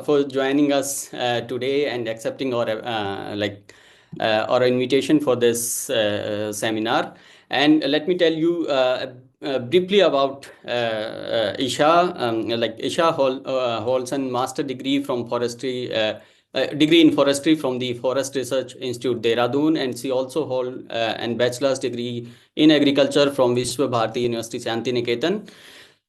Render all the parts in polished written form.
for joining us today and accepting our invitation for this seminar. And let me tell you briefly about Isha. Isha holds a master degree from forestry. Degree in forestry from the Forest Research Institute, Dehradun, and she also holds a bachelor's degree in agriculture from Vishwa Bharati University, Shantiniketan.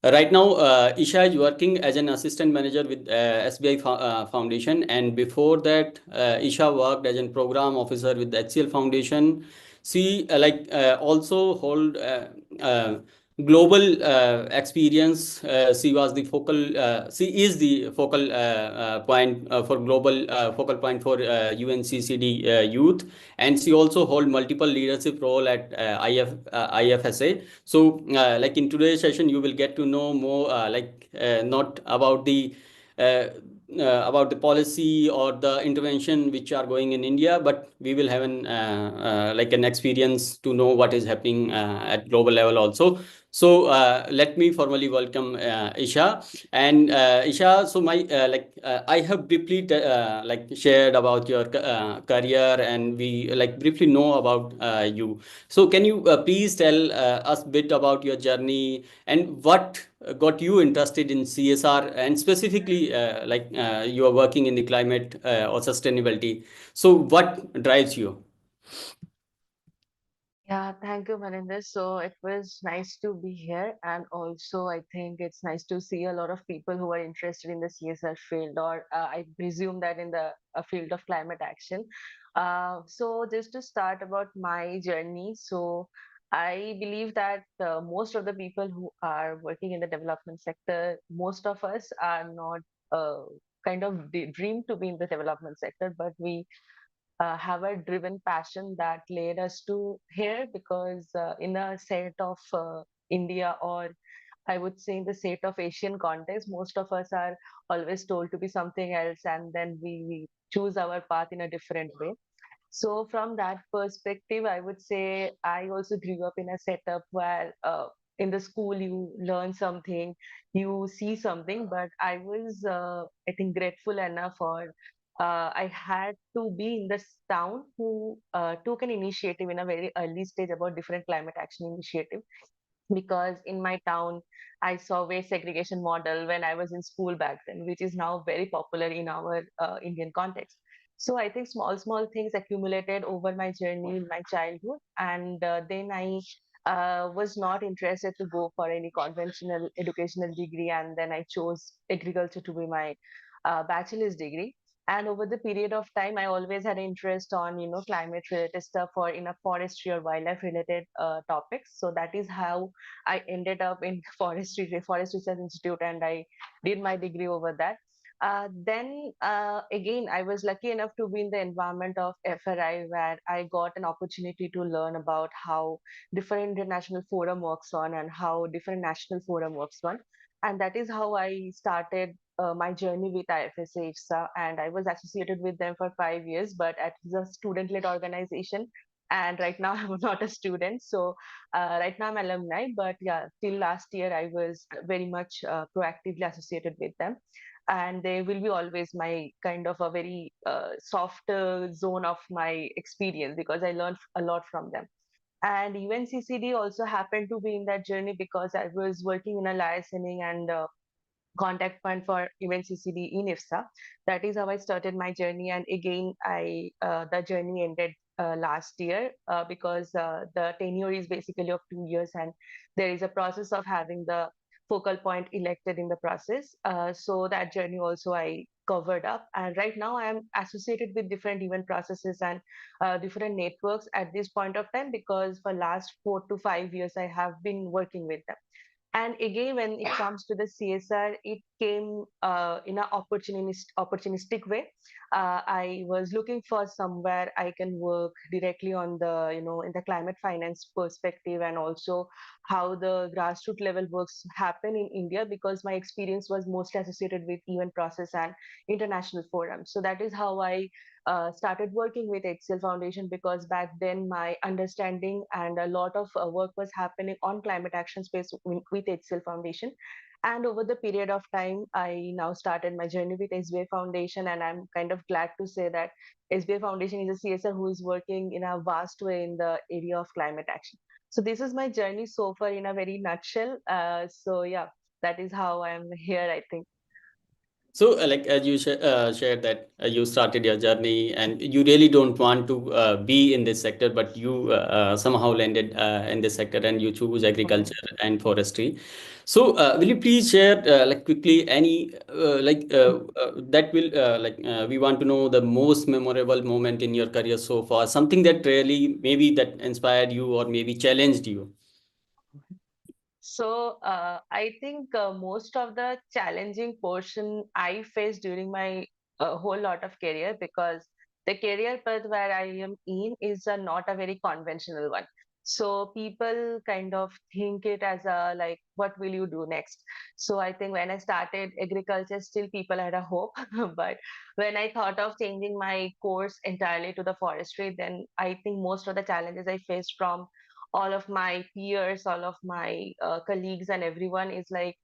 Right now, Isha is working as an assistant manager with SBI Foundation, and before that, Isha worked as a program officer with the HCL Foundation. She also hold global experience. She was the focal. She is the point for global focal point for UNCCD Youth, and she also hold multiple leadership role at IFSA. So, in today's session, you will get to know more, not about the policy or the intervention which are going in India, but we will have an experience to know what is happening at global level also. So let me formally welcome Isha. And Isha, so I have briefly shared about your career, and we briefly know about you. So can you please tell us a bit about your journey and what got you interested in CSR, and specifically you are working in the climate or sustainability. So what drives you? Yeah, thank you, Maninder. So it was nice to be here. And also, I think it's nice to see a lot of people who are interested in the CSR field, or I presume that in the field of climate action. So, just to start about my journey. So, I believe that most of the people who are working in the development sector, most of us are not uh, kind of dream to be in the development sector, but we have a driven passion that led us to here because in a set of India, or I would say in the set of Asian context, most of us are always told to be something else, and then we choose our path in a different way. So from that perspective, I would say I also grew up in a setup where in the school you learn something, you see something, but I was, I think, grateful enough, or I had to be in this town who took an initiative in a very early stage about different climate action initiative. Because in my town, I saw waste segregation model when I was in school back then, which is now very popular in our Indian context. So I think small things accumulated over my journey in my childhood, and then I was not interested to go for any conventional educational degree, and then I chose agriculture to be my bachelor's degree. And over the period of time, I always had interest on climate related stuff, or in a forestry or wildlife related topics. So that is how I ended up in Forest Research Institute, and I did my degree over that. Then again, I was lucky enough to be in the environment of FRI, where I got an opportunity to learn about how different international forum works on, and how different national forum works on. And that is how I started my journey with IFSA, and I was associated with them for 5 years, but at the student-led organization. And right now, I'm not a student, so right now I'm alumni. But yeah, till last year, I was very much proactively associated with them, and they will be always my kind of a very soft zone of my experience, because I learned a lot from them. And UNCCD also happened to be in that journey, because I was working in a liaising and contact point for UNCCD in IFSA. That is how I started my journey. And again, I the journey ended last year, because the tenure is basically of 2 years, and there is a process of having the focal point elected in the process. So that journey also I covered up. And right now I am associated with different event processes and different networks at this point of time, because for last 4 to 5 years I have been working with them. And again, when it comes to the CSR, it came in an opportunistic way. I was looking for somewhere I can work directly on the, in the climate finance perspective, and also how the grassroots level works happen in India, because my experience was mostly associated with event process and international forums. So that is how I started working with HCL Foundation, because back then my understanding and a lot of work was happening on climate action space with HCL Foundation. And over the period of time, I now started my journey with SBI Foundation, and I'm kind of glad to say that SBI Foundation is a CSR who is working in a vast way in the area of climate action. So this is my journey so far in a very nutshell. So yeah, that is how I'm here, I think. So, like as you shared that you started your journey and you really don't want to be in this sector, but you somehow landed in this sector and you choose Mhm. agriculture and forestry. So, will you please share like quickly any that will we want to know the most memorable moment in your career so far, something that really maybe that inspired you or maybe challenged you. So I think most of the challenging portion I faced during my whole lot of career, because the career path where I am in is not a very conventional one. So people kind of think it as a like, what will you do next? So I think when I started agriculture, still people had a hope, but when I thought of changing my course entirely to the forestry, then I think most of the challenges I faced from all of my peers, all of my colleagues, and everyone is like,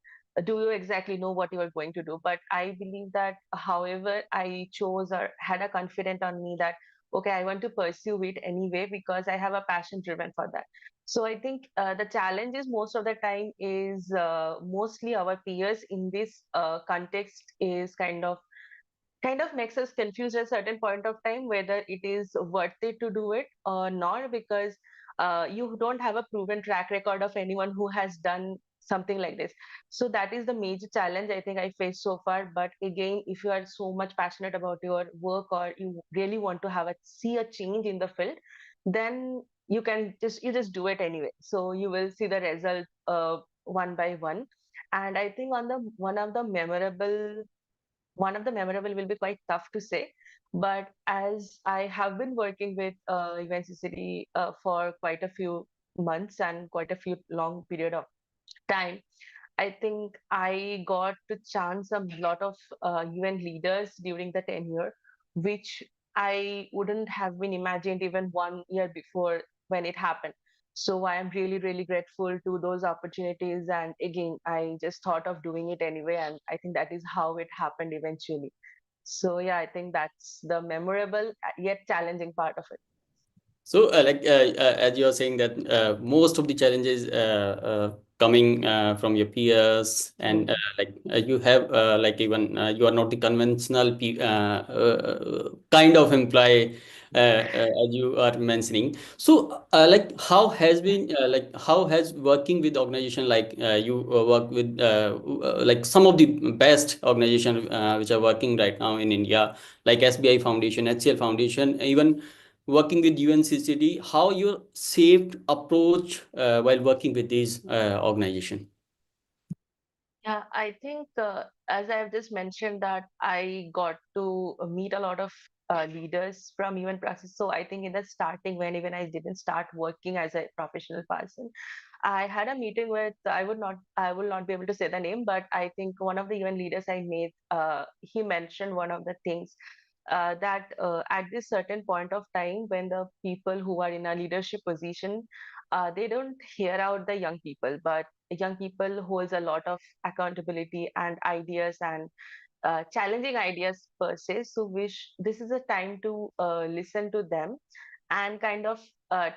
do you exactly know what you are going to do? But I believe that, however, I chose or had a confidence on me that, okay, I want to pursue it anyway because I have a passion driven for that. So I think the challenge is most of the time is mostly our peers in this context is kind of makes us confused at a certain point of time whether it is worth it to do it or not, because you don't have a proven track record of anyone who has done something like this. So that is the major challenge I think I faced so far. But again, if you are so much passionate about your work or you really want to have a see a change in the field, then you just do it anyway, so you will see the result one by one. And I think on the one of the memorable will be quite tough to say, but as I have been working with UNCCD for quite a few months and quite a few long period of time, I think I got to chance a lot of UN leaders during the tenure, which I wouldn't have been imagined even 1 year before when it happened. So I am really, really grateful to those opportunities. And again, I just thought of doing it anyway. And I think that is how it happened eventually. So yeah, I think that's the memorable yet challenging part of it. So, as you are saying that most of the challenges coming from your peers, and Mhm. you have you are not the conventional kind of employee, as you are mentioning. So, how has working with organization like you work with like some of the best organization which are working right now in India, like SBI Foundation, HCL Foundation, even working with UNCCD, how you saved approach while working with these organization? Yeah, I think as I've just mentioned that I got to meet a lot of leaders from UN process. So I think in the starting, when even I didn't start working as a professional person, I had a meeting with I will not be able to say the name, but I think one of the UN leaders I met, he mentioned one of the things that at this certain point of time when the people who are in a leadership position, they don't hear out the young people, but young people holds a lot of accountability and ideas and challenging ideas per se. So wish this is a time to listen to them and kind of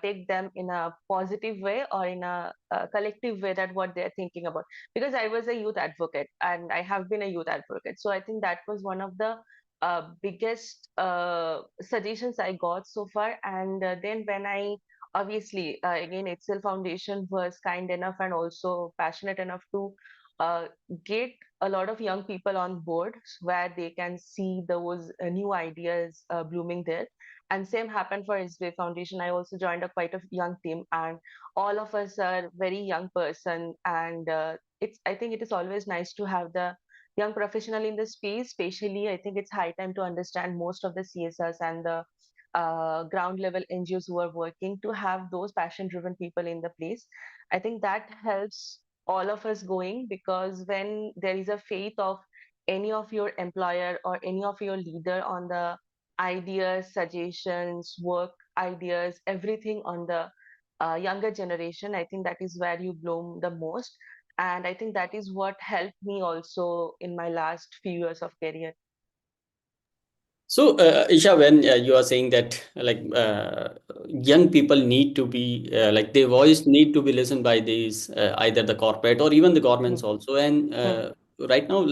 take them in a positive way or in a, collective way that what they're thinking about. Because I was a youth advocate and I have been a youth advocate, so I think that was one of the biggest suggestions I got so far. And then when I obviously again HCL Foundation was kind enough and also passionate enough to uh, get a lot of young people on board where they can see those new ideas blooming there. And same happened for SBI Foundation. I also joined a quite a young team, and all of us are very young person. And it's I think it is always nice to have the young professional in the space. Especially, I think it's high time to understand most of the CSRs and the ground level NGOs who are working to have those passion driven people in the place. I think that helps all of us going, because when there is a faith of any of your employer or any of your leader on the ideas, suggestions, work ideas, everything on the younger generation, I think that is where you bloom the most. And I think that is what helped me also in my last few years of career. So, Isha, when you are saying that young people need to be like their voice need to be listened by these either the corporate or even the governments Mm, also, and mm, right now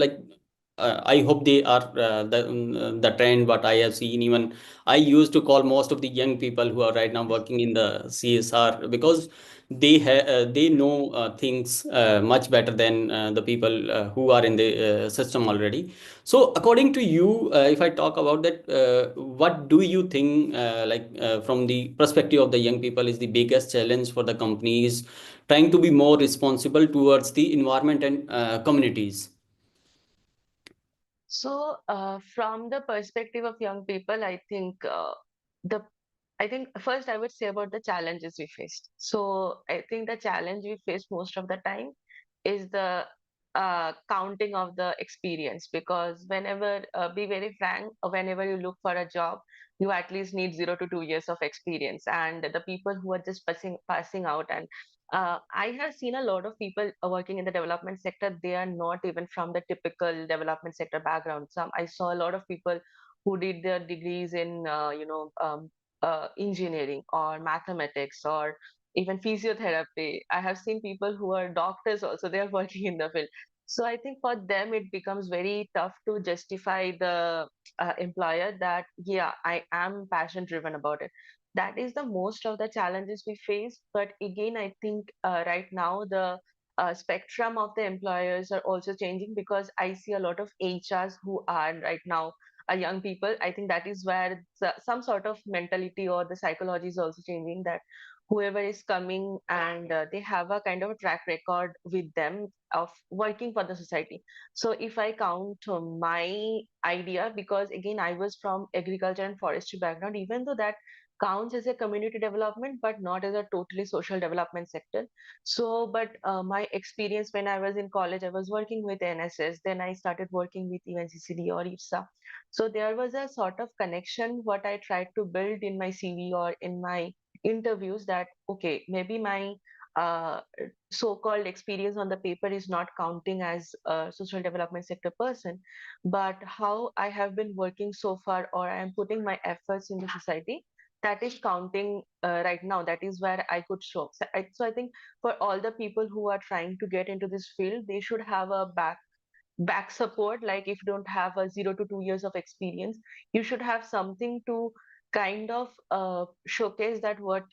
I hope they are the trend. What I have seen, even I used to call most of the young people who are right now working in the CSR because they know things much better than the people who are in the system already. So, according to you, if I talk about that, what do you think, from the perspective of the young people, is the biggest challenge for the companies trying to be more responsible towards the environment and communities? So, from the perspective of young people, the I think first I would say about the challenges we faced. So, I think the challenge we face most of the time is the counting of the experience, because whenever, be very frank, whenever you look for a job, you at least need 0 to 2 years of experience, and the people who are just passing out, and I have seen a lot of people working in the development sector. They are not even from the typical development sector background. Some I saw a lot of people who did their degrees in engineering or mathematics or even physiotherapy. I have seen people who are doctors also. They are working in the field. So I think for them it becomes very tough to justify the employer that yeah, I am passion driven about it. That is the most of the challenges we face. But again, I think right now the spectrum of the employers are also changing, because I see a lot of HRs who are right now young people. I think that is where some sort of mentality or the psychology is also changing, that whoever is coming and they have a kind of a track record with them of working for the society. So if I count my idea, because again I was from agriculture and forestry background, even though that counts as a community development but not as a totally social development sector. So but my experience when I was in college, I was working with NSS, then I started working with UNCCD or IFSA. So there was a sort of connection what I tried to build in my CV or in my interviews, that okay, maybe my uh, so-called experience on the paper is not counting as a social development sector person, but how I have been working so far, or I am putting my efforts in the society, that is counting right now. That is where I could show. So I think for all the people who are trying to get into this field, they should have a back support. Like if you don't have a 0 to 2 years of experience, you should have something to kind of showcase that what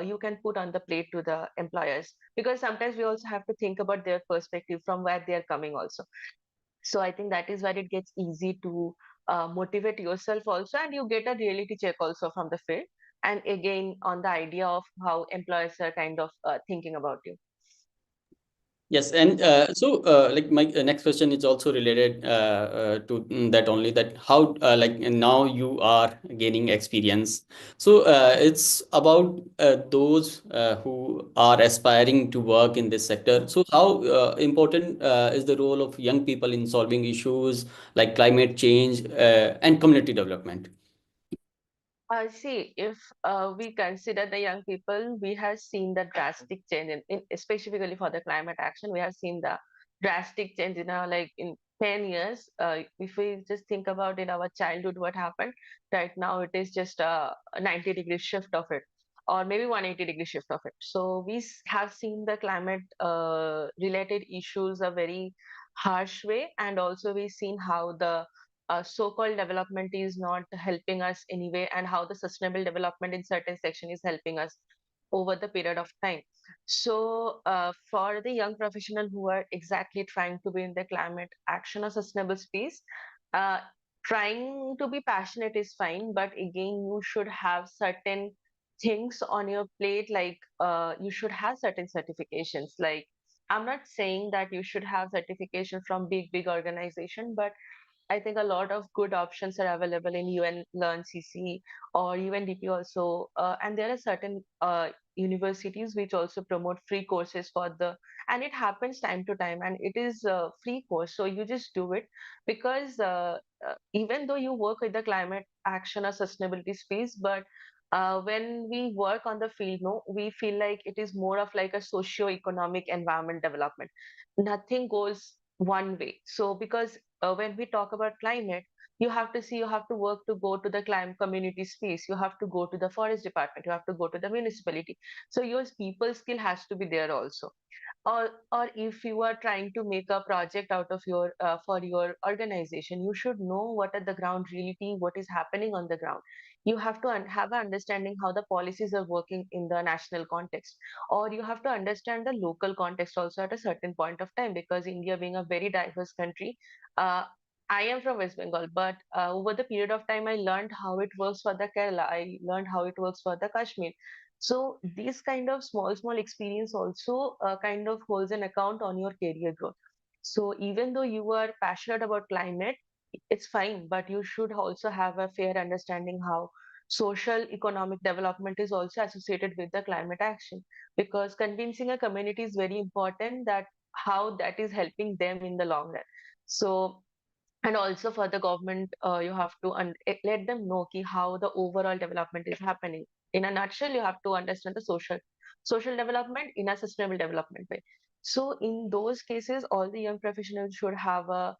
you can put on the plate to the employers, because sometimes we also have to think about their perspective from where they are coming also. So I think that is where it gets easy to motivate yourself also, and you get a reality check also from the field, and again on the idea of how employers are kind of thinking about you. Yes, and like my next question is also related to that only, that how now you are gaining experience. So it's about those who are aspiring to work in this sector. So how important is the role of young people in solving issues like climate change and community development? See, if we consider the young people, we have seen the drastic change in specifically for the climate action. We have seen the drastic change in our, like in 10 years. If we just think about in our childhood, what happened right now, it is just a 90-degree shift of it, or maybe 180-degree shift of it. So we have seen the climate related issues a very harsh way, and also we've seen how the so-called development is not helping us anyway, and how the sustainable development in certain section is helping us over the period of time. So for the young professional who are exactly trying to be in the climate action or sustainable space, uh, trying to be passionate is fine, but again you should have certain things on your plate, like you should have certain certifications. Like I'm not saying that you should have certification from big organization, but I think a lot of good options are available in UN Learn CC or UNDP also, and there are certain universities which also promote free courses for the, and it happens time to time, and it is a free course, so you just do it, because even though you work with the climate action or sustainability space, but when we work on the field, no, we feel like it is more of like a socio-economic environment development. Nothing goes one way. So because when we talk about climate, you have to see, you have to work to go to the climate community space, you have to go to the forest department, you have to go to the municipality. So your people skill has to be there also. Or if you are trying to make a project out of your for your organization, you should know what are the ground reality, what is happening on the ground. You have to have an understanding how the policies are working in the national context, or you have to understand the local context also at a certain point of time, because India being a very diverse country, uh, I am from West Bengal, but over the period of time, I learned how it works for the Kerala. I learned how it works for the Kashmir. So these kind of small experience also kind of holds an account on your career growth. So even though you are passionate about climate, it's fine, but you should also have a fair understanding how social economic development is also associated with the climate action, because convincing a community is very important that how that is helping them in the long run. So and also for the government, you have to let them know ki how the overall development is happening. In a nutshell, you have to understand the social development in a sustainable development way. So in those cases, all the young professionals should have a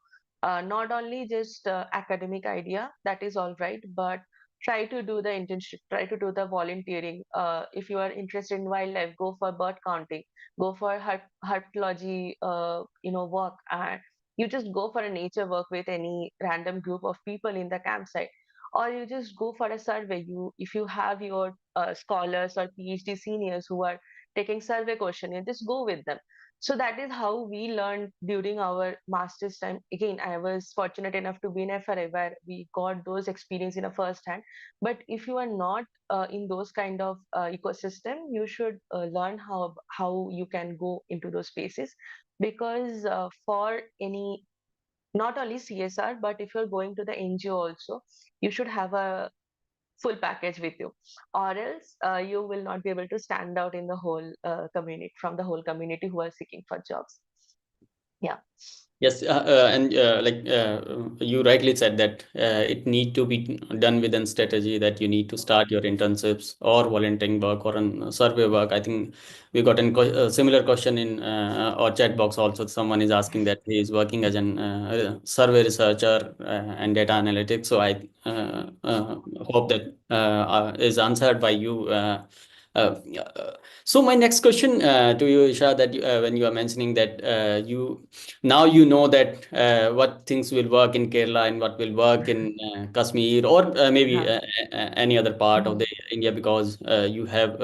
not only just academic idea, that is all right, but try to do the internship, try to do the volunteering. If you are interested in wildlife, go for bird counting, go for herpetology, work, and you just go for a nature walk with any random group of people in the campsite, or you just go for a survey. You if you have your scholars or PhD seniors who are taking survey question, you just go with them. So that is how we learned during our master's time. Again, I was fortunate enough to be in FRA where we got those experience in a first hand. But if you are not in those kind of ecosystem, you should learn how you can go into those spaces, because for any, not only CSR, but if you're going to the NGO also, you should have a full package with you, or else you will not be able to stand out in the whole community, from the whole community who are seeking for jobs. Yeah. Yes, and you rightly said that it need to be done within strategy, that you need to start your internships or volunteering work or survey work. I think we got a similar question in our chat box also. Someone is asking that he is working as an survey researcher and data analytics. So I hope that is answered by you. So my next question to you, Isha, that when you are mentioning that now you know that what things will work in Kerala and what will work in Kashmir, or maybe Uh-huh. any other part of Mhm. the India, because you have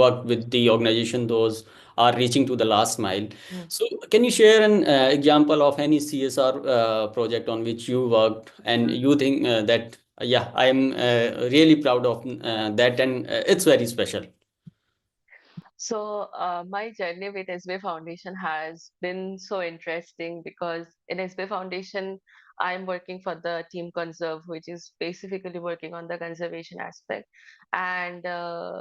worked with the organization those are reaching to the last mile. Mhm. So can you share an example of any CSR project on which you worked and you think that yeah, I am really proud of that, and it's very special. So, my journey with SBI Foundation has been so interesting, because in SBI Foundation, I'm working for the team Conserve, which is specifically working on the conservation aspect. And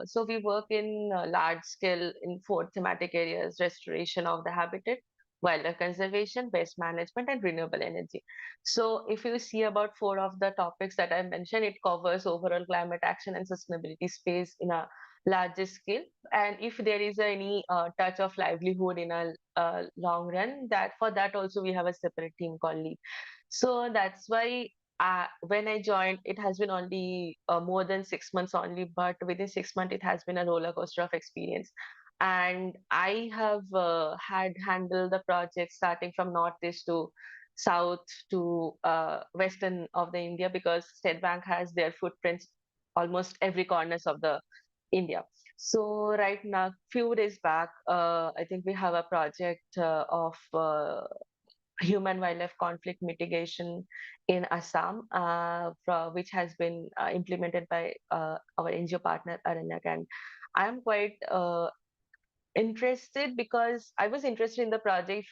so we work in large scale in four thematic areas: restoration of the habitat, wildlife conservation, waste management, and renewable energy. So if you see about four of the topics that I mentioned, it covers overall climate action and sustainability space in a larger scale. And if there is any touch of livelihood in a long run, that for that also we have a separate team called lead. So that's why when I joined, it has been only more than 6 months only, but within 6 months it has been a roller coaster of experience. And I have had handled the project starting from northeast to south to western of the India, because State Bank has their footprints almost every corners of the India. So right now, few days back, I think we have a project of human wildlife conflict mitigation in Assam, which has been implemented by our NGO partner Aranyak, and I am quite interested, because I was interested in the project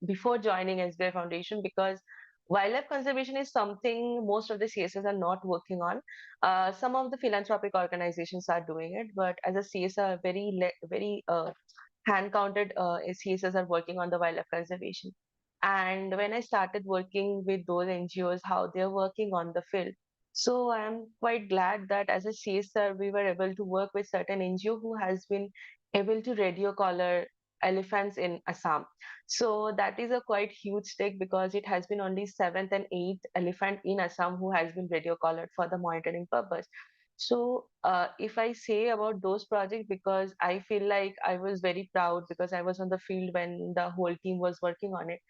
before joining SBI Foundation, because wildlife conservation is something most of the CSS are not working on. Some of the philanthropic organizations are doing it, but as a CSR, very hand counted CSS are working on the wildlife conservation. And when I started working with those NGOs, how they're working on the field, So I'm quite glad that as a CSR, we were able to work with certain NGO who has been able to radio collar elephants in Assam. So that is a quite huge stake because it has been only seventh and eighth elephant in Assam who has been radio collared for the monitoring purpose. So if I say about those projects, because I feel like I was very proud because I was on the field when the whole team was working on it,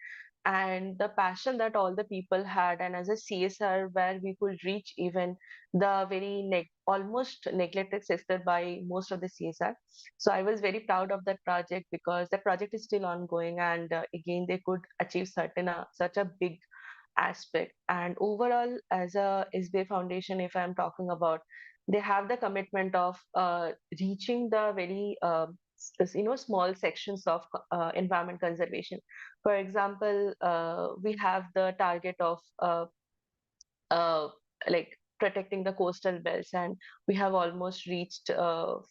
and the passion that all the people had, and as a CSR where we could reach even the very almost neglected sector by most of the CSR. So I was very proud of that project because the project is still ongoing, and again they could achieve certain such a big aspect. And overall, as a SBI Foundation, if I'm talking about, they have the commitment of reaching the very small sections of environment conservation. For example, we have the target of uh, like protecting the coastal belts, and we have almost reached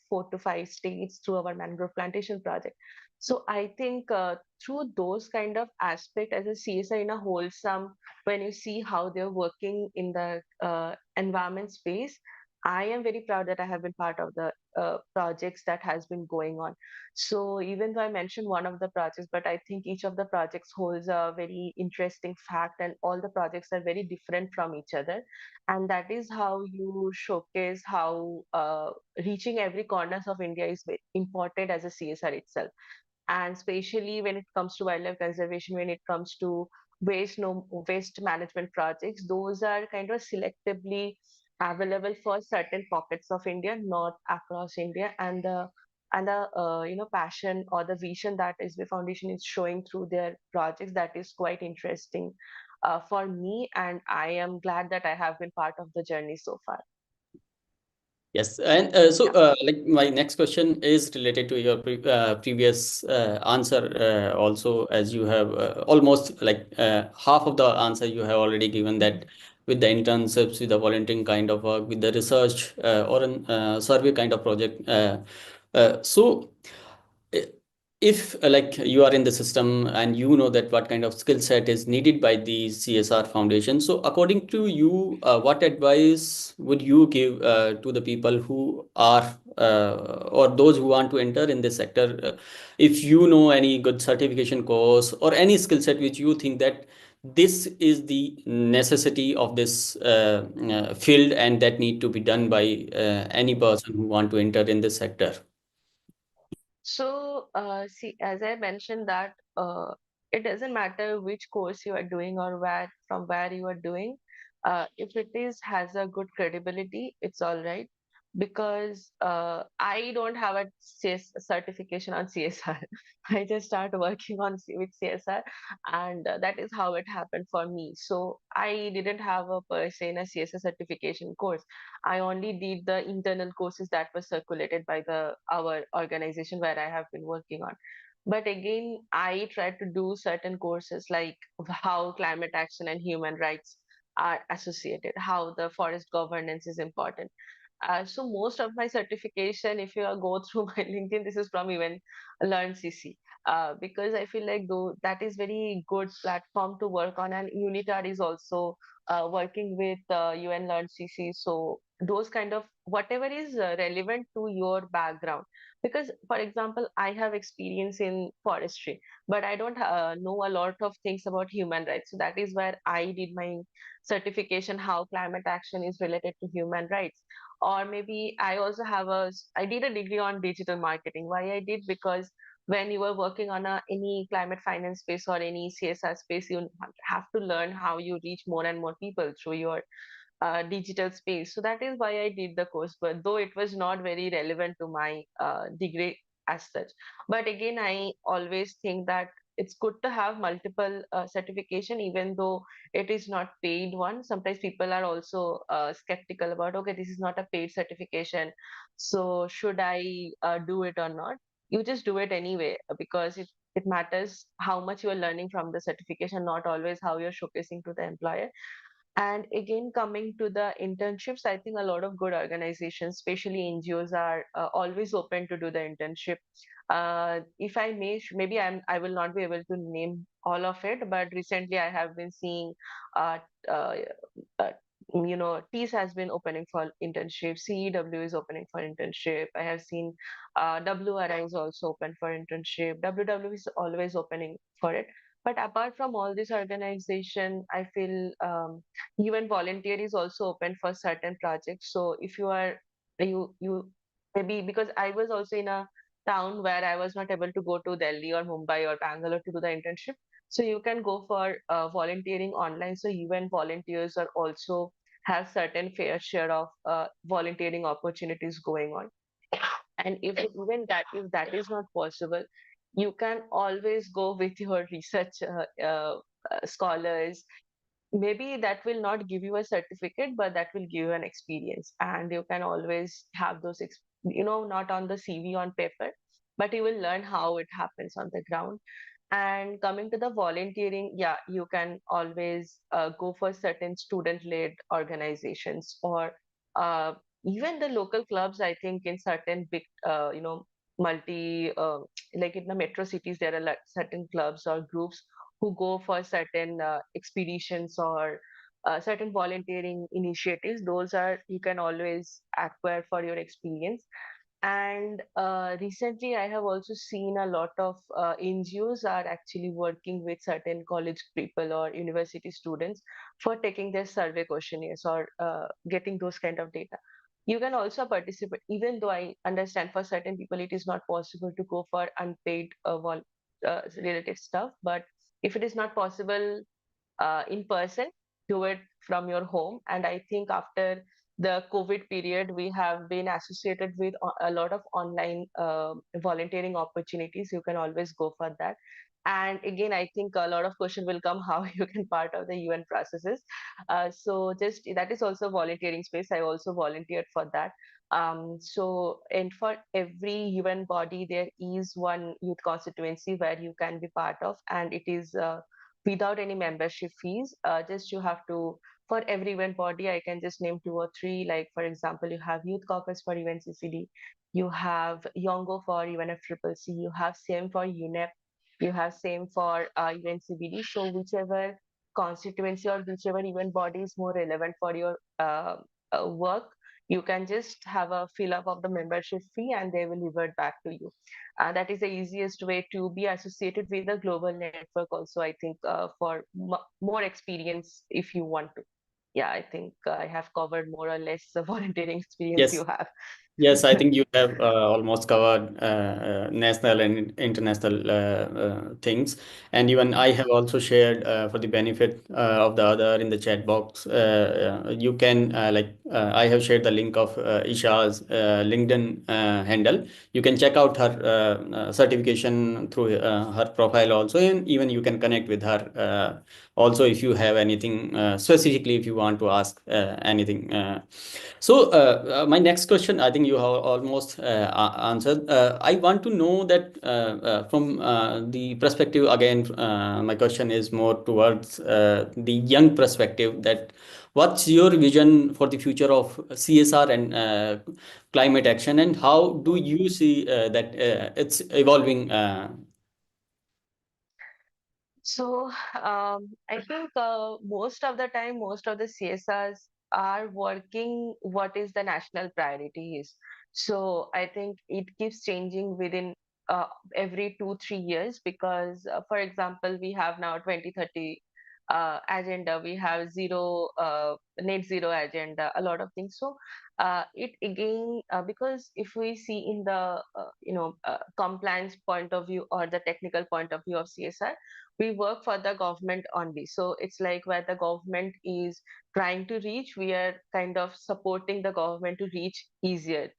4 to 5 states through our mangrove plantation project. So I think through those kind of aspect as a CSI in a wholesome, when you see how they're working in the environment space, I am very proud that I have been part of the projects that has been going on. So even though I mentioned one of the projects, but I think each of the projects holds a very interesting fact, and all the projects are very different from each other. And that is how you showcase how reaching every corners of India is important as a CSR itself. And especially when it comes to wildlife conservation, when it comes to waste management projects, those are kind of selectively available for certain pockets of India, not across India. And the passion or the vision that SB Foundation is showing through their projects, that is quite interesting for me, and I am glad that I have been part of the journey so far. Yes, and so Yeah. like my next question is related to your previous answer also, as you have almost like half of the answer you have already given, that with the internships, with the volunteering kind of work, with the research or an survey kind of project. So i- if like you are in the system and you know that what kind of skill set is needed by the CSR foundation, so according to you, what advice would you give to the people who are or those who want to enter in this sector? If you know any good certification course or any skill set which you think that this is the necessity of this field and that need to be done by any person who want to enter in this sector. So, see, as I mentioned that it doesn't matter which course you are doing or from where you are doing. If it is has a good credibility, it's all right. Because I don't have a certification on CSR. I just start working with CSR, and that is how it happened for me. So I didn't have a per se in a CSR certification course. I only did the internal courses that were circulated by the our organization where I have been working on. But again, I tried to do certain courses like how climate action and human rights are associated, how the forest governance is important. So most of my certification, if you go through my LinkedIn, this is from even Learn CC, because I feel like though that is very good platform to work on, and Unitar is also working with UN Learn CC. So those kind of whatever is relevant to your background. Because, for example, I have experience in forestry, but I don't know a lot of things about human rights. So that is where I did my certification, how climate action is related to human rights. Or maybe I did a degree on digital marketing. Why I did? Because when you are working on any climate finance space or any CSR space, you have to learn how you reach more and more people through your digital space. So that is why I did the course, but though it was not very relevant to my degree as such. But again, I always think that it's good to have multiple certification, even though it is not paid one. Sometimes people are also skeptical about, okay, this is not a paid certification, so should I do it or not? You just do it anyway because it matters how much you are learning from the certification, not always how you're showcasing to the employer. And again, coming to the internships, I think a lot of good organizations, especially NGOs, are always open to do the internship. If I may, maybe I will not be able to name all of it, but recently I have been seeing uh, uh, TS has been opening for internship, CEW is opening for internship. I have seen WRI is also open for internship, WW is always opening for it. But apart from all this organization, I feel even volunteer is also open for certain projects. So if you are, you maybe, because I was also in a town where I was not able to go to Delhi or Mumbai or Bangalore to do the internship, so you can go for volunteering online. So even volunteers are also have certain fair share of volunteering opportunities going on. And if that is not possible, you can always go with your research scholars. Maybe that will not give you a certificate, but that will give you an experience, and you can always have those not on the CV on paper, but you will learn how it happens on the ground. And coming to the volunteering, yeah, you can always go for certain student-led organizations, or uh, even the local clubs. I think in certain big, multi, like in the metro cities, there are like certain clubs or groups who go for certain expeditions or certain volunteering initiatives. Those are, you can always acquire for your experience. And recently, I have also seen a lot of NGOs are actually working with certain college people or university students for taking their survey questionnaires or getting those kind of data. You can also participate, even though I understand for certain people it is not possible to go for unpaid related stuff. But if it is not possible in person, do it from your home. And I think after the COVID period, we have been associated with a lot of online volunteering opportunities. You can always go for that. And again, I think a lot of question will come how you can part of the UN processes. So just that is also volunteering space. I also volunteered for that. So, and for every UN body, there is one youth constituency where you can be part of, and it is without any membership fees. Just you have to, for every event body, I can just name two or three. Like, for example, you have Youth Caucus for UNCCD, you have Yongo for UNFCCC, you have same for UNEP, you have same for UNCBD. So whichever constituency or whichever event body is more relevant for your work, you can just have a fill up of the membership fee and they will revert back to you. That is the easiest way to be associated with a global network also, I think, for more experience if you want to. Yeah, I think I have covered more or less the volunteering experience you Yes. have. Yes, I think you have almost covered national and international things. And even I have also shared for the benefit of the other in the chat box. You can, I have shared the link of Isha's LinkedIn handle. You can check out her certification through her profile also. And even you can connect with her also if you have anything specifically, if you want to ask anything. My next question, I think you have almost answered. I want to know that from the perspective, again, my question is more towards the young perspective, that what's your vision for the future of CSR and climate action, and how do you see that it's evolving? So I think most of the time, most of the CSRs are working what is the national priority is. So I think it keeps changing within every 2 3 years, because, for example, we have now 2030 agenda, we have zero net zero agenda, a lot of things. So it again, because if we see in the compliance point of view or the technical point of view of CSR, we work for the government only. So it's like where the government is trying to reach, we are kind of supporting the government to reach easier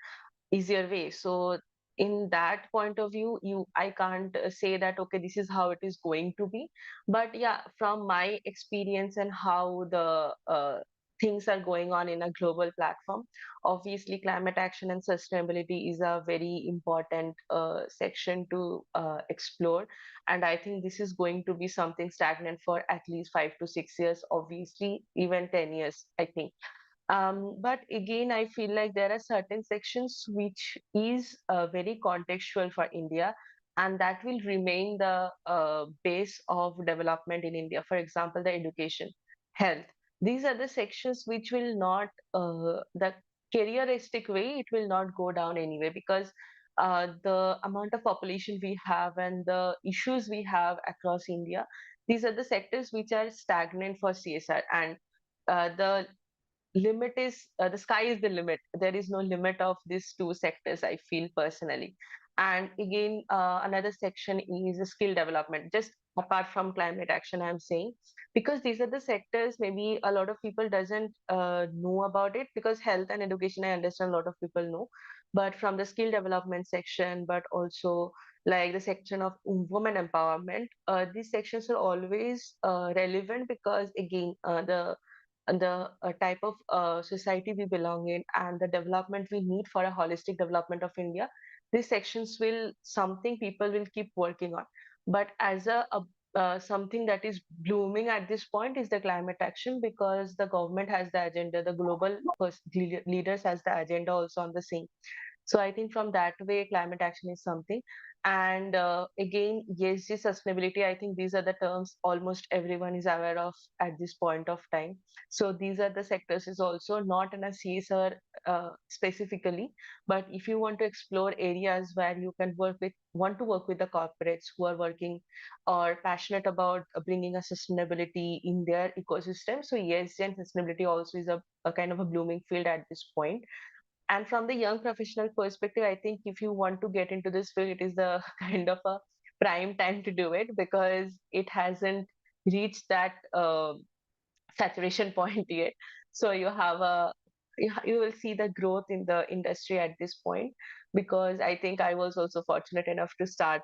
way. So in that point of view, I can't say that okay, this is how it is going to be. But yeah, from my experience and how the things are going on in a global platform, obviously climate action and sustainability is a very important section to explore. And I think this is going to be something stagnant for at least 5 to 6 years, obviously even 10 years, I think. But again, I feel like there are certain sections which is very contextual for India, and that will remain the base of development in India. For example, the education, health. these are the sections which will not, the careeristic way, it will not go down anyway, because the amount of population we have and the issues we have across India, these are the sectors which are stagnant for CSR. And the limit is, the sky is the limit. There is no limit of these two sectors, I feel personally. And again, another section is skill development, just apart from climate action, I'm saying, because these are the sectors maybe a lot of people doesn't know about it, because health and education, I understand a lot of people know, but from the skill development section, but also like the section of women empowerment, these sections are always relevant, because again, the type of society we belong in and the development we need for a holistic development of India, these sections will something people will keep working on. But as a something that is blooming at this point is the climate action, because the government has the agenda, the global leaders has the agenda also on the same. So I think from that way, climate action is something. And again, ESG sustainability, I think these are the terms almost everyone is aware of at this point of time. So these are the sectors is also not in a CSR specifically, but if you want to explore areas where you can want to work with the corporates who are working or passionate about bringing a sustainability in their ecosystem. So ESG and sustainability also is a kind of a blooming field at this point. And from the young professional perspective, I think if you want to get into this field, it is the kind of a prime time to do it, because it hasn't reached that saturation point yet. So you will see the growth in the industry at this point, because I think I was also fortunate enough to start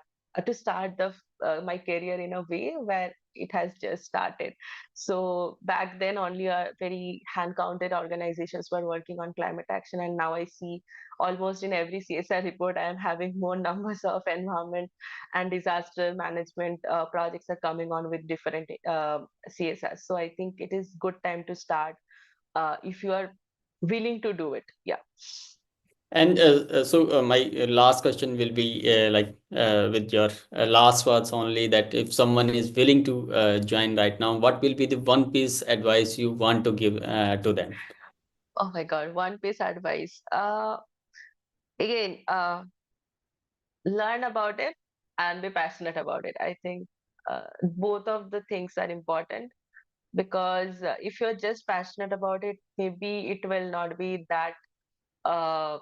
my career in a way where it has just started. So back then only a very hand counted organizations were working on climate action, and now I see almost in every CSR report I am having more numbers of environment and disaster management projects are coming on with different CSS. So I think it is good time to start if you are willing to do it. Yeah. And my last question will be with your last words only, that if someone is willing to join right now, what will be the one piece advice you want to give to them? Oh my God, one piece advice. Again, learn about it and be passionate about it. I think both of the things are important, because if you're just passionate about it, maybe it will not be that uh,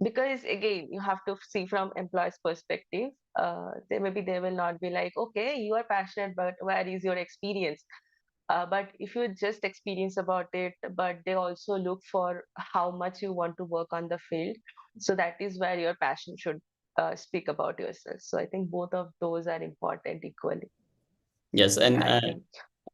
because again you have to see from employees perspective. They will not be like, okay, you are passionate, but where is your experience? But if you just experience about it, but they also look for how much you want to work on the field, so that is where your passion should speak about yourself. So I think both of those are important equally. Yes, I think.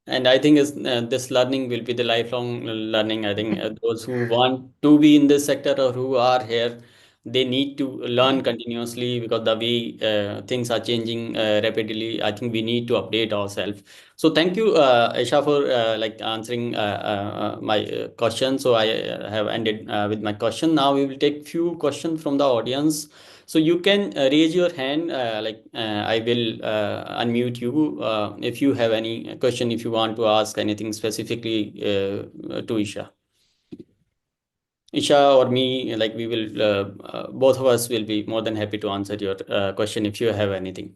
and I think this learning will be the lifelong learning. I think those who want to be in this sector or who are here, they need to learn continuously, because the way things are changing rapidly, I think we need to update ourselves. So thank you, Aisha, for answering my question. So I have ended with my question. Now we will take few questions from the audience. So you can raise your hand, I will unmute you if you have any question, if you want to ask anything specifically to Isha. Isha or me, like we will, both of us will be more than happy to answer your question if you have anything.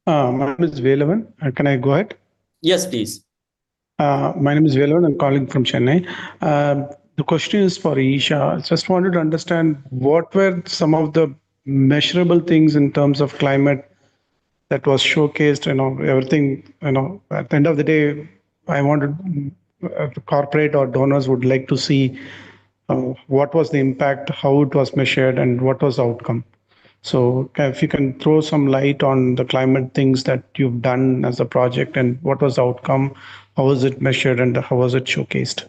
My name is Velavan. Can I go ahead? Yes, please. My name is Velavan. I'm calling from Chennai. The question is for Isha. Just wanted to understand what were some of the measurable things in terms of climate that was showcased. Everything. At the end of the day, I wanted corporate or donors would like to see what was the impact, how it was measured, and what was the outcome. So if you can throw some light on the climate things that you've done as a project and what was the outcome, how was it measured, and how was it showcased?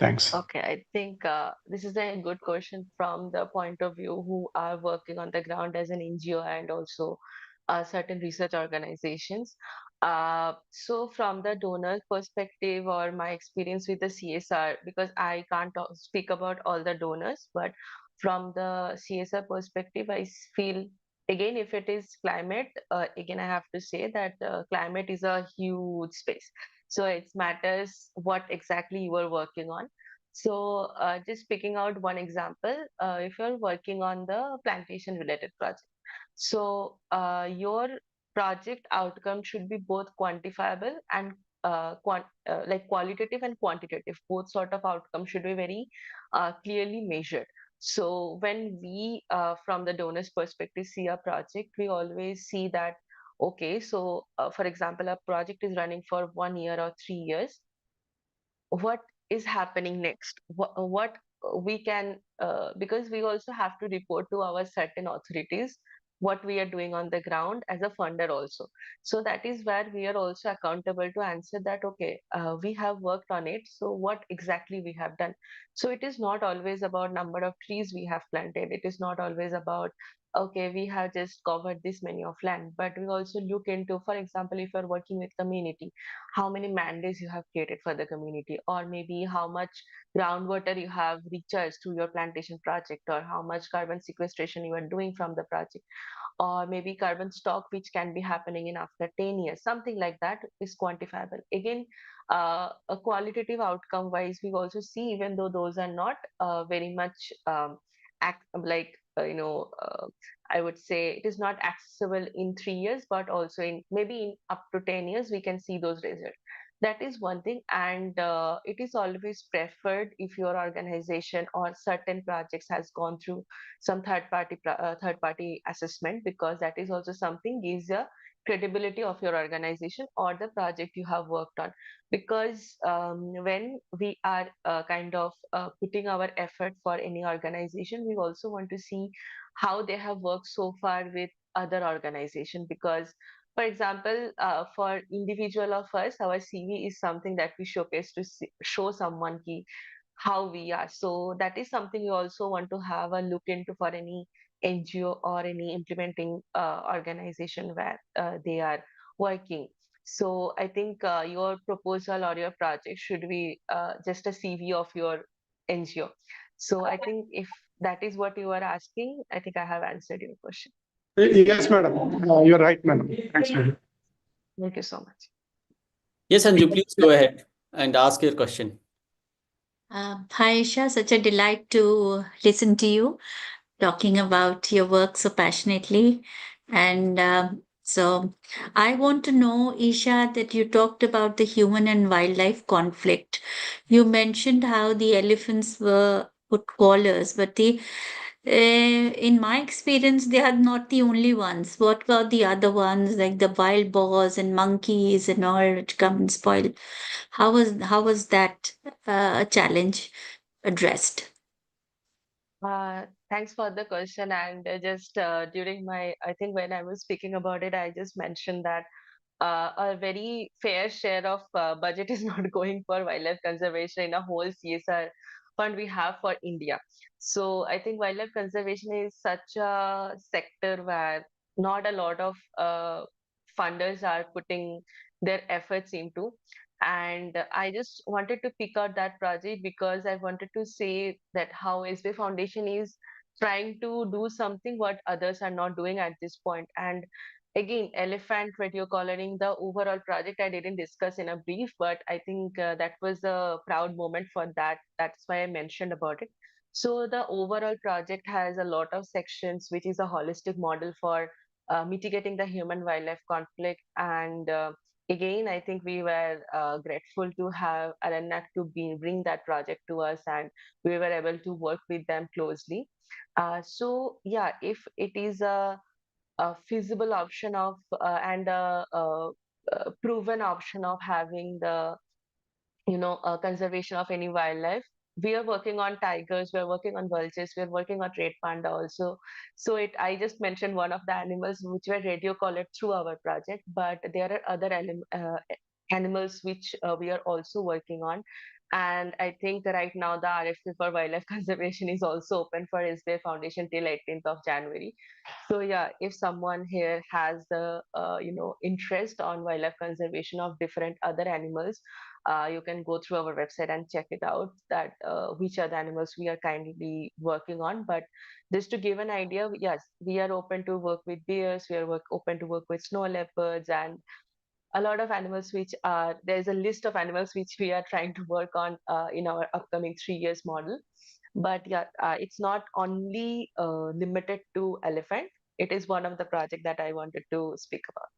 Thanks. Okay, I think this is a good question from the point of view who are working on the ground as an NGO and also certain research organizations. So from the donor perspective or my experience with the CSR, because I can't speak about all the donors, but from the CSR perspective, feel again, if it is climate, again, I have to say that climate is a huge space. So it matters what exactly you are working on. So just picking out one example, if you're working on the plantation related project, so your project outcome should be both quantifiable and like qualitative and quantitative. Both sort of outcomes should be very clearly measured. So when we, from the donor's perspective, see a project, we always see that, okay, so for example, a project is running for 1 year or 3 years. What is happening next? What we can, because we also have to report to our certain authorities what we are doing on the ground as a funder also. So that is where we are also accountable to answer that, okay, we have worked on it, so what exactly we have done. So it is not always about number of trees we have planted, it is not always about, okay, we have just covered this many of land, but we also look into, for example, if you're working with community, how many mandates you have created for the community, or maybe how much groundwater you have recharged through your plantation project, or how much carbon sequestration you are doing from the project, or maybe carbon stock which can be happening in after 10 years. Something like that is quantifiable. Again, a qualitative outcome wise, we also see, even though those are not very much like I would say it is not accessible in 3 years, but also in maybe in up to 10 years we can see those results. That is one thing. And it is always preferred if your organization or certain projects has gone through some third party assessment, because that is also something gives a credibility of your organization or the project you have worked on. Because when we are kind of putting our effort for any organization, we also want to see how they have worked so far with other organization. Because for example, for individual of us, our CV is something that we showcase to show someone ki how we are. So that is something we also want to have a look into for any NGO or any implementing organization where they are working. So I think your proposal or your project should be just a CV of your NGO. So I think if that is what you are asking, I think I have answered your question. Yes, madam. You're right, madam. Thanks, madam. Thank you so much. Yes, Anju, please go ahead and ask your question. Hi, Isha. Such a delight to listen to you talking about your work so passionately. And so I want to know, Isha, that you talked about the human and wildlife conflict. You mentioned how the elephants were put collars, but in my experience, they are not the only ones. What about the other ones, like the wild boars and monkeys and all, which come and spoil? How was that challenge addressed? Thanks for the question. And just during my, I think when I was speaking about it, I just mentioned that a very fair share of budget is not going for wildlife conservation in a whole CSR fund we have for India. So I think wildlife conservation is such a sector where not a lot of funders are putting their efforts into. And I just wanted to pick out that project because I wanted to say that how SBI Foundation is trying to do something what others are not doing at this point. And again, elephant radio collaring, the overall project I didn't discuss in a brief, but I think that was a proud moment for that. That's why I mentioned about it. So the overall project has a lot of sections, which is a holistic model for mitigating the human wildlife conflict. And again, I think we were grateful to have Aranak to bring that project to us, and we were able to work with them closely. So yeah, if it is a feasible option of and a proven option of having the conservation of any wildlife, we are working on tigers, we are working on vultures, we are working on red panda also. So it I just mentioned one of the animals which were radio collared through our project, but there are other animals which we are also working on. And I think right now the RFP for wildlife conservation is also open for SBI Foundation till 18th of January. So yeah, if someone here has the interest on wildlife conservation of different other animals, you can go through our website and check it out that which are the animals we are kindly working on. But just to give an idea, yes, we are open to work with bears, we are open to work with snow leopards, and a lot of animals which are, there's a list of animals which we are trying to work on in our upcoming 3 years model. But yeah, it's not only limited to elephant. It is one of the project that I wanted to speak about.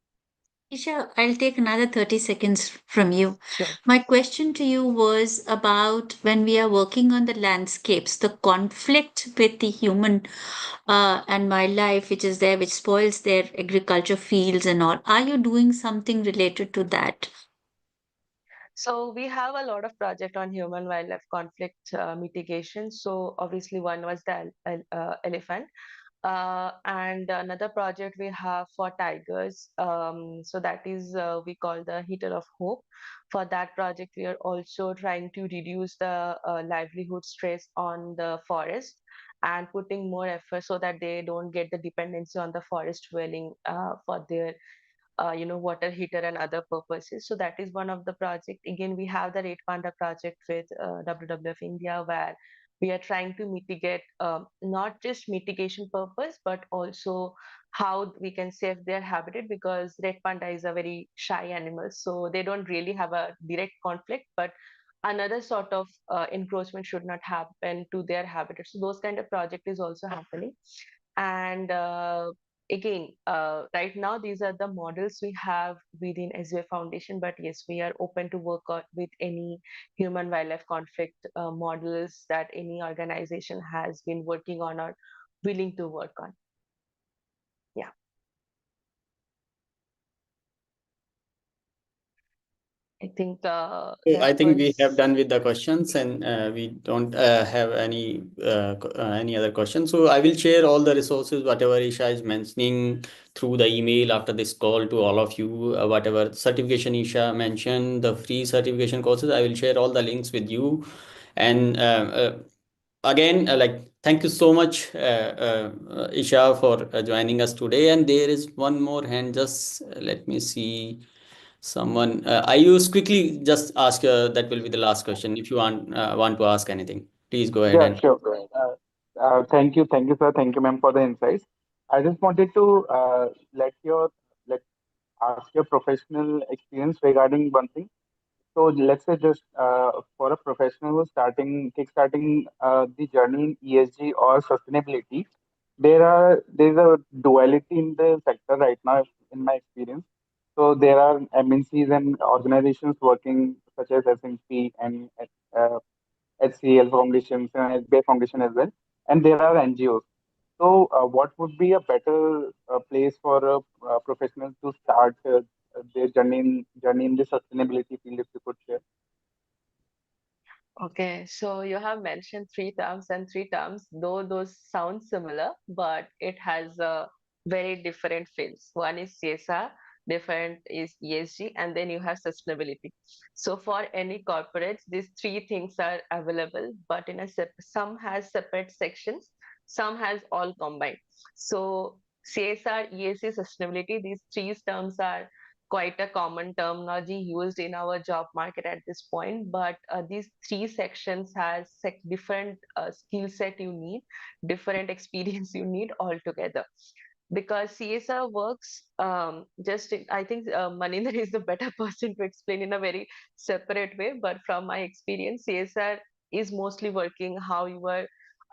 Isha, I'll take another 30 seconds from you. Sure. My question to you was about when we are working on the landscapes, the conflict with the human and wildlife, which is there, which spoils their agriculture fields and all. Are you doing something related to that? So we have a lot of project on human wildlife conflict mitigation. So obviously one was the elephant. And another project we have for tigers. So that is we call the heater of hope. For that project, we are also trying to reduce the livelihood stress on the forest and putting more effort so that they don't get the dependency on the forest dwelling for their water heater and other purposes. So that is one of the project. Again, we have the Red Panda project with WWF India, where we are trying to mitigate not just mitigation purpose, but also how we can save their habitat, because red panda is a very shy animal, so they don't really have a direct conflict, but another sort of encroachment should not happen to their habitat. So those kind of project is also happening. And again, right now these are the models we have within SBI Foundation, but yes, we are open to work on with any human wildlife conflict models that any organization has been working on or willing to work on. Yeah. I think So I that think we have was. done with the questions, and we don't have any other questions. So I will share all the resources, whatever Isha is mentioning, through the email after this call to all of you. Whatever certification Isha mentioned, the free certification courses, I will share all the links with you. And again, like, thank you so much, Isha, for joining us today. And there is one more hand. Just let me see. Someone, I use quickly just ask, that will be the last question. If you want to ask anything, please go ahead Yeah, and. sure. Thank you, sir. Thank you, ma'am, for the insights. I just wanted to let ask your professional experience regarding one thing. So let's say just for a professional who's kickstarting the journey in ESG or sustainability, there's a duality in the sector right now, in my experience. So there are MNCs and organizations working such as S&P and uh, HCL Foundation and SBI Foundation as well, and there are NGOs. So, what would be a better place for professionals to start their journey in the sustainability field, if you could share? Okay, so you have mentioned three terms, and three terms, though those sound similar, but it has very different fields. One is CSR, different is ESG, and then you have sustainability. So for any corporates, these three things are available, but in a some has separate sections, some has all combined. So CSR, ESG, sustainability, these three terms are quite a common terminology used in our job market at this point, but these three sections has different skill set you need, different experience you need altogether, because CSR works I think Maninder is the better person to explain in a very separate way, but from my experience, CSR is mostly working how you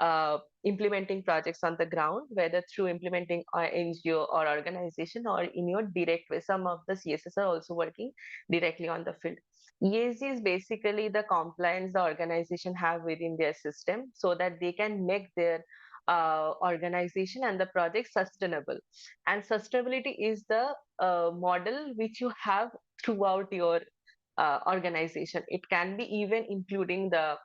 are implementing projects on the ground, whether through implementing NGO or organization or in your direct way. Some of the CSS are also working directly on the field. ESG is basically the compliance the organization have within their system so that they can make their organization and the project sustainable. And sustainability is the model which you have throughout your organization. It can be even including the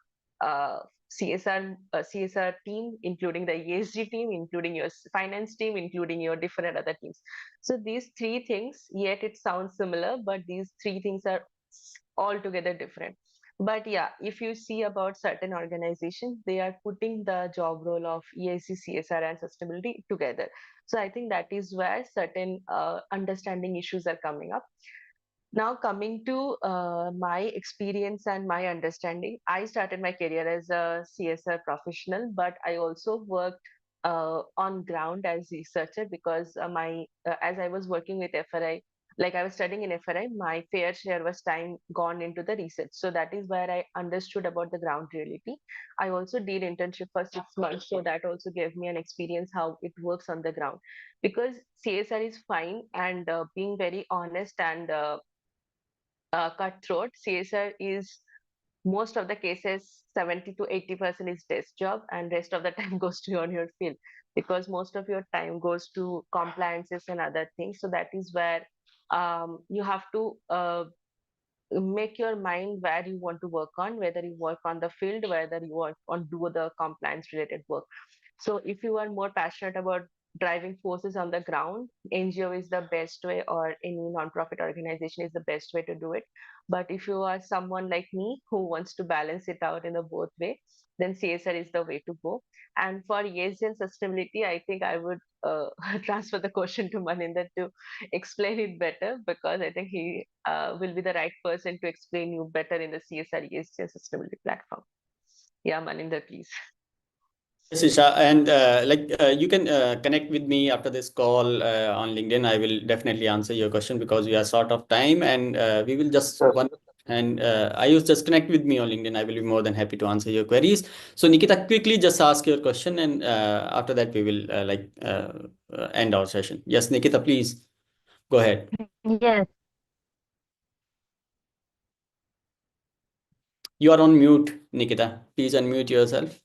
CSR team, including the ESG team, including your finance team, including your different other teams. So these three things, yet it sounds similar, but these three things are altogether different. But yeah, if you see about certain organizations, they are putting the job role of ESG, CSR, and sustainability together. So I think that is where certain understanding issues are coming up. Now, coming to my experience and my understanding, I started my career as a CSR professional, but I also worked on ground as researcher, because as I was working with FRI, like I was studying in FRI, my fair share was time gone into the research. So that is where I understood about the ground reality. I also did internship for 6 months, so that also gave me an experience how it works on the ground. Because CSR is fine, and being very honest and cutthroat, CSR is most of the cases 70 to 80% is desk job, and rest of the time goes to on your field, because most of your time goes to compliances and other things. So that is where you have to make your mind where you want to work on, whether you work on the field, whether you work on do the compliance related work. So if you are more passionate about driving forces on the ground, NGO is the best way, or any nonprofit organization is the best way to do it. But if you are someone like me who wants to balance it out in a both way, then CSR is the way to go. And for ESG and sustainability, I think I would transfer the question to Maninder to explain it better, because I think he will be the right person to explain you better in the CSR ESG and sustainability platform. Yeah, Maninder, please. Yes, Isha, and you can connect with me after this call on LinkedIn. I will definitely answer your question because we are short of time, and we will just Sure. one. And I use just connect with me on LinkedIn. I will be more than happy to answer your queries. So Nikita, quickly just ask your question, and after that we will end our session. Yes, Nikita, please go ahead. Yes. You are on mute, Nikita. Please unmute yourself.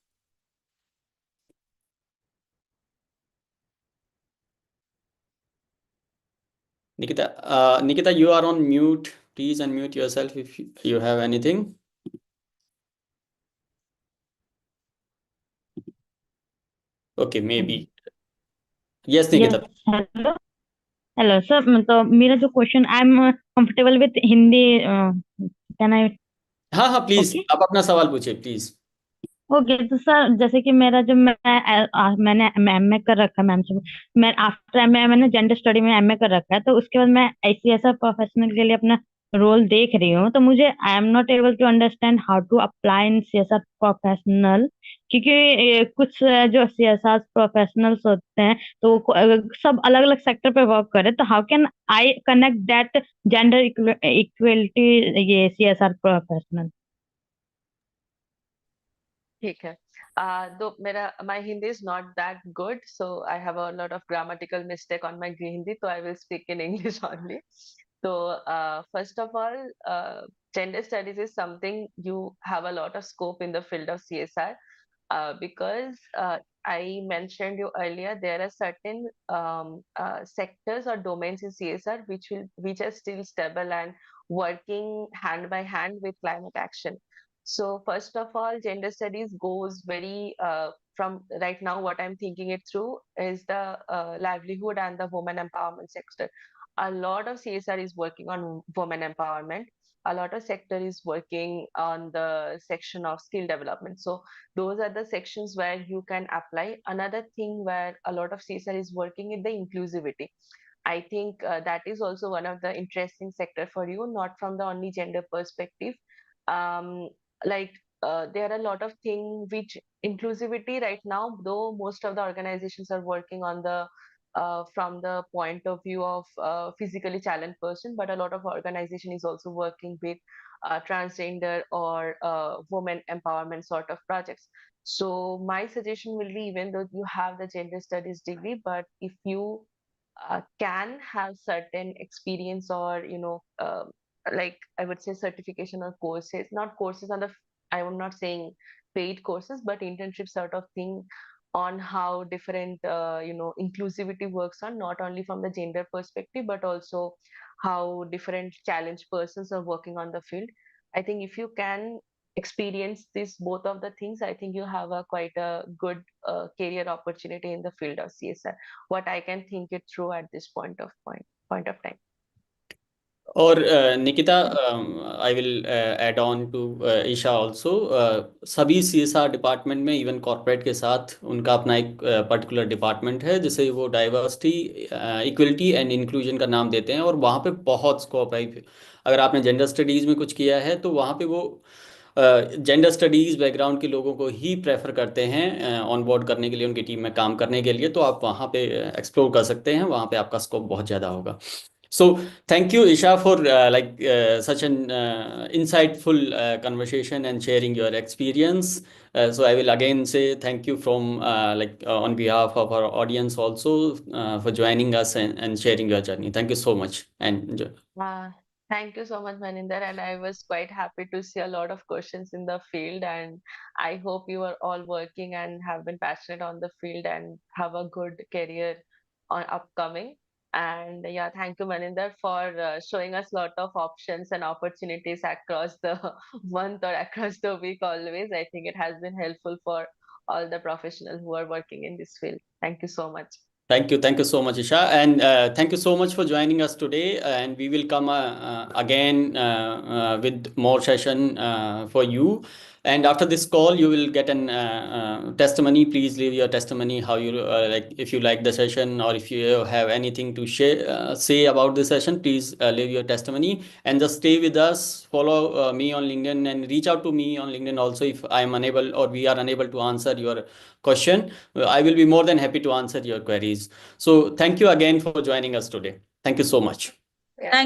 Nikita, you are on mute. Please unmute yourself if you have anything. Okay, maybe. Yes, Yes. Nikita. Hello hello sir, तो मेरा जो question, I am comfortable with Hindi, can I? हाँ हाँ, please okay आप अपना सवाल पूछिए please. Okay. तो सर, जैसे कि मेरा जब मैंने एमए कर रखा है मैम से, मैं आफ्टर एमए मैंने जेंडर स्टडी में एमए कर रखा है, तो उसके बाद मैं आईसीएसआर प्रोफेशनल के लिए अपना रोल देख रही हूँ, तो मुझे I am not able to understand how to apply in CSR professional, क्योंकि कुछ जो सीएसआर प्रोफेशनल्स होते हैं तो सब अलग अलग सेक्टर पे वर्क करे, तो how can I connect that gender equality, ये सीएसआर प्रोफेशनल? ठीक है। तो मेरा my Hindi is not that good, so I have a lot of grammatical mistake on my Hindi, so I will speak in English only. So first of all, gender studies is something you have a lot of scope in the field of CSR, because I mentioned you earlier, there are certain sectors or domains in CSR which are still stable and working hand by hand with climate action. So first of all, gender studies goes very from right now. What I'm thinking it through is the livelihood and the women empowerment sector. A lot of CSR is working on women empowerment. A lot of sector is working on the section of skill development. So those are the sections where you can apply. Another thing where a lot of CSR is working is the inclusivity. I think that is also one of the interesting sector for you, not from the only gender perspective. Um, like there are a lot of things which inclusivity right now, though most of the organizations are working on the from the point of view of physically challenged person, but a lot of organization is also working with transgender or women empowerment sort of projects. So my suggestion will be, even though you have the gender studies degree, but if you can have certain experience, or like I would say certification or courses, not courses on the I am not saying paid courses, but internship sort of thing on how different inclusivity works on, not only from the gender perspective but also how different challenged persons are working on the field. I think if you can experience this both of the things, I think you have a quite a good career opportunity in the field of CSR. What I can think it through at this point of time. और Nikita, I will add on to Isha also. सभी CSR department में, even corporate के साथ, उनका अपना एक particular department है जिसे वो डाइवर्सिटी, इक्वलिटी एंड इंक्लूजन का नाम देते हैं, और वहाँ पे बहुत स्कोप है। अगर आपने जेंडर स्टडीज़ में कुछ किया है तो वहाँ पे वो जेंडर स्टडीज़ बैकग्राउंड के लोगों को ही प्रेफर करते हैं ऑन बोर्ड करने के लिए, उनकी टीम में काम करने के लिए। तो आप वहाँ पे एक्सप्लोर कर सकते हैं, वहाँ पे आपका स्कोप बहुत ज़्यादा होगा। So thank you, Isha, for such an insightful conversation and sharing your experience. So I will again say thank you from on behalf of our audience also for joining us and sharing your journey. Thank you so much and enjoy. Uh, Thank you so much, Maninder. And I was quite happy to see a lot of questions in the field. And I hope you are all working and have been passionate on the field and have a good career on upcoming. And yeah, thank you, Maninder, for showing us a lot of options and opportunities across the month or across the week always. I think it has been helpful for all the professionals who are working in this field. Thank you so much. Thank you so much, Isha, and thank you so much for joining us today. And we will come again with more session for you. And after this call, you will get an testimony. Please leave your testimony how you if you like the session or if you have anything to share say about the session. Please leave your testimony and just stay with us. Follow me on LinkedIn and reach out to me on LinkedIn also if I am unable or we are unable to answer your question. I will be more than happy to answer your queries. So thank you again for joining us today. Thank you so much. Yeah. Thank